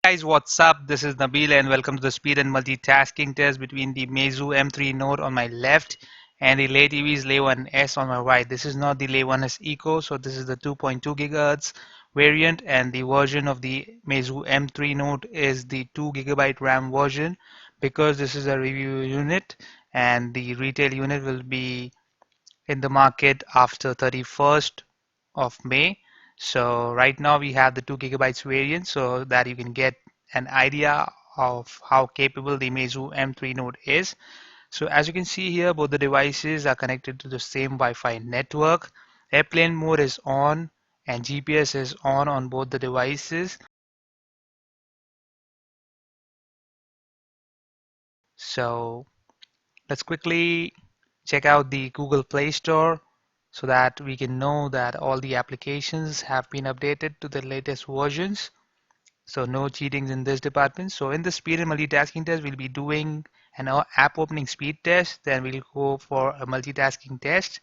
Guys, what's up? This is Nabeel and welcome to the speed and multitasking test between the Meizu M3 Note on my left and the LeTV's Le1s on my right. This is not the Le1s Eco, so this is the 2.2 GHz variant, and the version of the Meizu M3 Note is the 2 GB RAM version. Because this is a review unit and the retail unit will be in the market after 31st of May. So right now we have the 2 gigabytes variant so that you can get an idea of how capable the Meizu M3 Note is. So as you can see here, both the devices are connected to the same Wi-Fi network. Airplane mode is on and GPS is on both the devices. So let's quickly check out the Google Play Store so that we can know that all the applications have been updated to the latest versions. So no cheatings in this department. So in the speed and multitasking test, we'll be doing an app opening speed test. Then we'll go for a multitasking test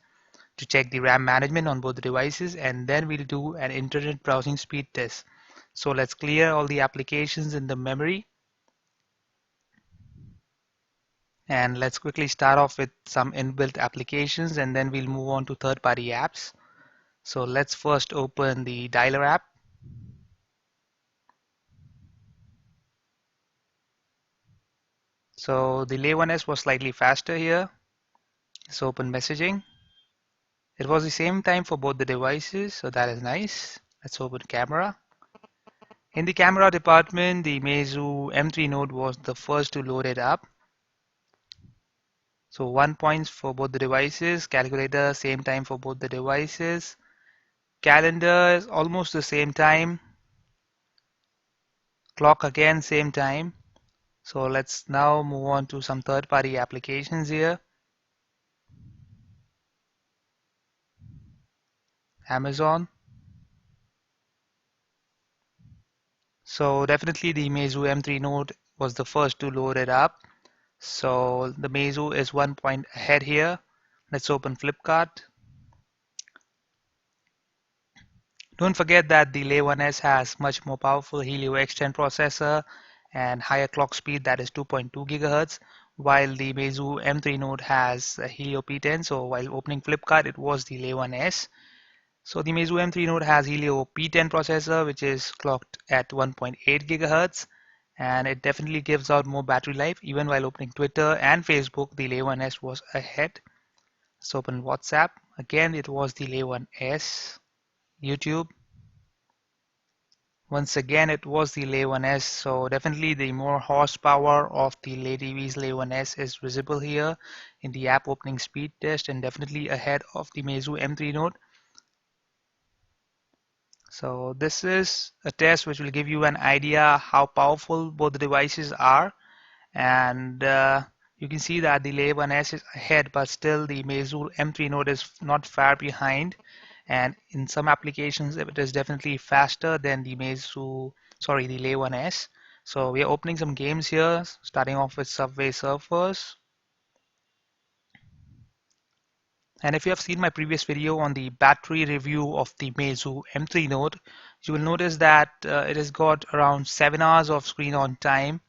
to check the RAM management on both the devices. And then we'll do an internet browsing speed test. So let's clear all the applications in the memory. And let's quickly start off with some inbuilt applications and then we'll move on to third-party apps. So let's first open the dialer app. So the Le1s was slightly faster here. Let's open messaging. It was the same time for both the devices, so that is nice. Let's open camera. In the camera department, the Meizu M3 Note was the first to load it up. So 1 points for both the devices. Calculator, same time for both the devices. Calendar is almost the same time. Clock again, same time. So let's now move on to some third-party applications here. Amazon. So definitely the Meizu M3 Note was the first to load it up. So the Meizu is 1 point ahead here. Let's open Flipkart. Don't forget that the Le1s has much more powerful Helio X10 processor and higher clock speed, that is 2.2 GHz, while the Meizu M3 Note has a Helio P10. So while opening Flipkart, it was the Le1s. So the Meizu M3 Note has Helio P10 processor, which is clocked at 1.8 GHz, and it definitely gives out more battery life. Even while opening Twitter and Facebook, the Le1s was ahead. Let's open WhatsApp. Again, it was the Le1s. YouTube. Once again, it was the Le1s. So definitely the more horsepower of the LeTV's Le1s is visible here in the app opening speed test and definitely ahead of the Meizu M3 Note. So this is a test which will give you an idea how powerful both the devices are, and you can see that the Le1s is ahead, but still the Meizu M3 Note is not far behind, and in some applications it is definitely faster than the the Le1s. So we are opening some games here, starting off with Subway Surfers. And if you have seen my previous video on the battery review of the Meizu M3 Note, you will notice that it has got around 7 hours of screen on time,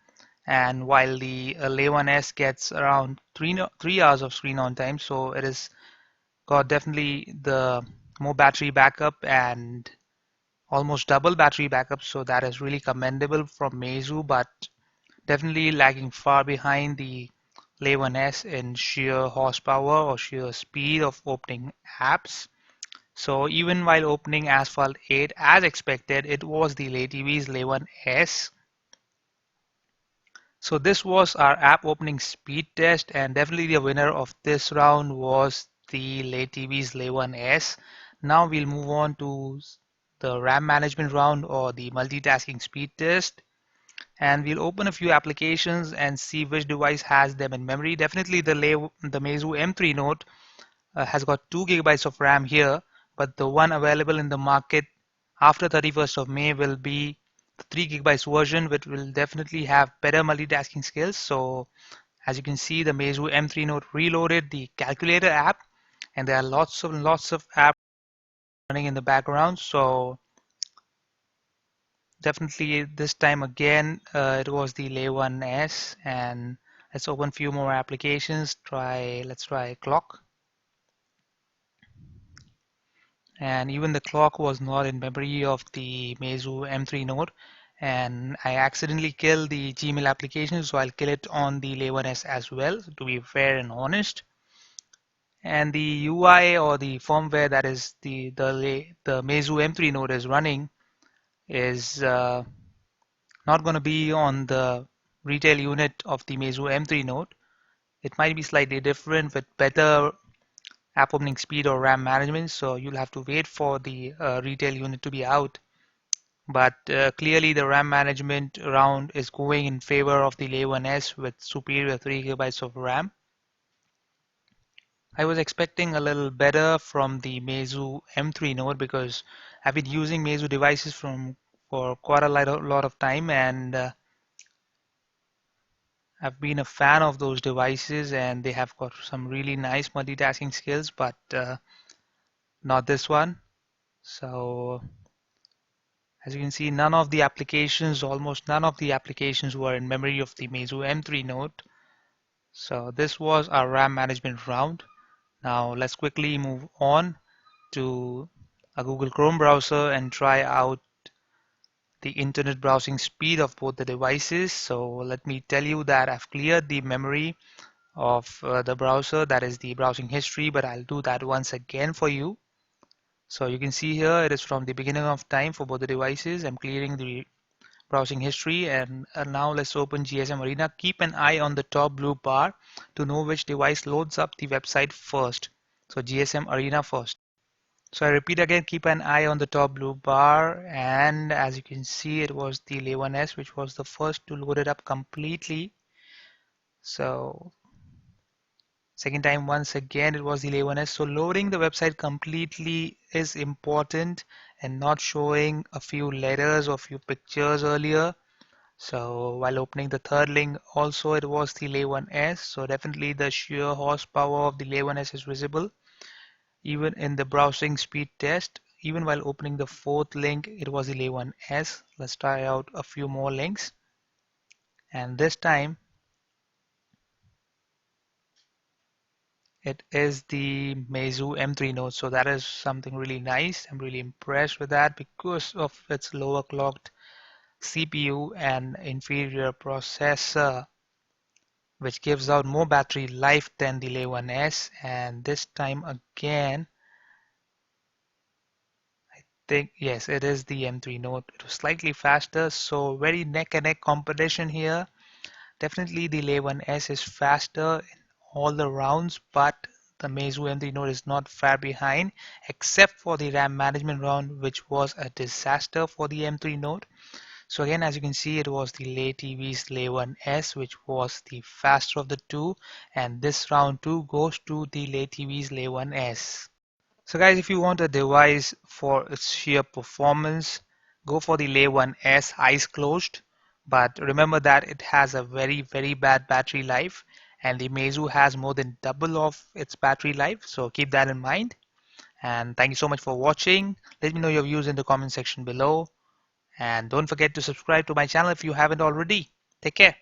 and while the Le1s gets around 3 hours of screen on time, so it has got definitely the more battery backup and almost double battery backup, so that is really commendable from Meizu, but definitely lagging far behind the Le1s in sheer horsepower or sheer speed of opening apps. So even while opening Asphalt 8 as expected, it was the LeTV's Le1s. So this was our app opening speed test, and definitely the winner of this round was the LeTV's Le1s. Now we'll move on to the RAM management round or the multitasking speed test, and we'll open a few applications and see which device has them in memory. Definitely the Meizu M3 Note has got 2 gigabytes of RAM here, but the one available in the market after 31st of May will be the 3 gigabytes version, which will definitely have better multitasking skills. So as you can see, the Meizu M3 Note reloaded the calculator app, and there are lots of apps running in the background. So Definitely this time again, it was the Le1s, and let's open few more applications. Let's try clock, and even the clock was not in memory of the Meizu M3 Note, and I accidentally killed the Gmail application, so I'll kill it on the Le1s as well, to be fair and honest. And the UI or the firmware that is the Meizu M3 Note is running is not going to be on the retail unit of the Meizu M3 Note. It might be slightly different with better app opening speed or RAM management, so you'll have to wait for the retail unit to be out. But clearly the RAM management round is going in favor of the Le1s with superior 3 gigabytes of RAM. I was expecting a little better from the Meizu M3 Note because I've been using Meizu devices for quite a lot of time, and I've been a fan of those devices, and they have got some really nice multitasking skills, but not this one. So as you can see, almost none of the applications were in memory of the Meizu M3 Note. So this was our RAM management round. Now let's quickly move on to a Google Chrome browser and try out the internet browsing speed of both the devices. So let me tell you that I've cleared the memory of the browser, that is the browsing history, but I'll do that once again for you. So you can see here it is from the beginning of time for both the devices. I'm clearing the browsing history, and now let's open GSM Arena. Keep an eye on the top blue bar to know which device loads up the website first. So GSM Arena first. So I repeat again, keep an eye on the top blue bar, and as you can see it was the Le1s which was the first to load it up completely. So second time once again it was the Le1s. So loading the website completely is important and not showing a few letters or few pictures earlier. So while opening the third link also it was the Le1s. So definitely the sheer horsepower of the Le1s is visible. Even in the browsing speed test, even while opening the fourth link, it was the Le1s. Let's try out a few more links. And this time, it is the Meizu M3 Note. So that is something really nice. I'm really impressed with that because of its lower clocked CPU and inferior processor, which gives out more battery life than the Le1s. And this time again, think yes, it is the M3 Note. It was slightly faster, so very neck and neck competition here. Definitely the Le1s is faster in all the rounds, but the Meizu M3 Note is not far behind, except for the RAM management round, which was a disaster for the M3 Note. So again, as you can see, it was the LeTV's Le1s, which was the faster of the two, and this round too goes to the LeTV's Le1s. So guys, if you want a device for its sheer performance, go for the Le1s eyes closed. But remember that it has a very bad battery life, and the Meizu has more than double of its battery life. So keep that in mind. And thank you so much for watching. Let me know your views in the comment section below. And don't forget to subscribe to my channel if you haven't already. Take care.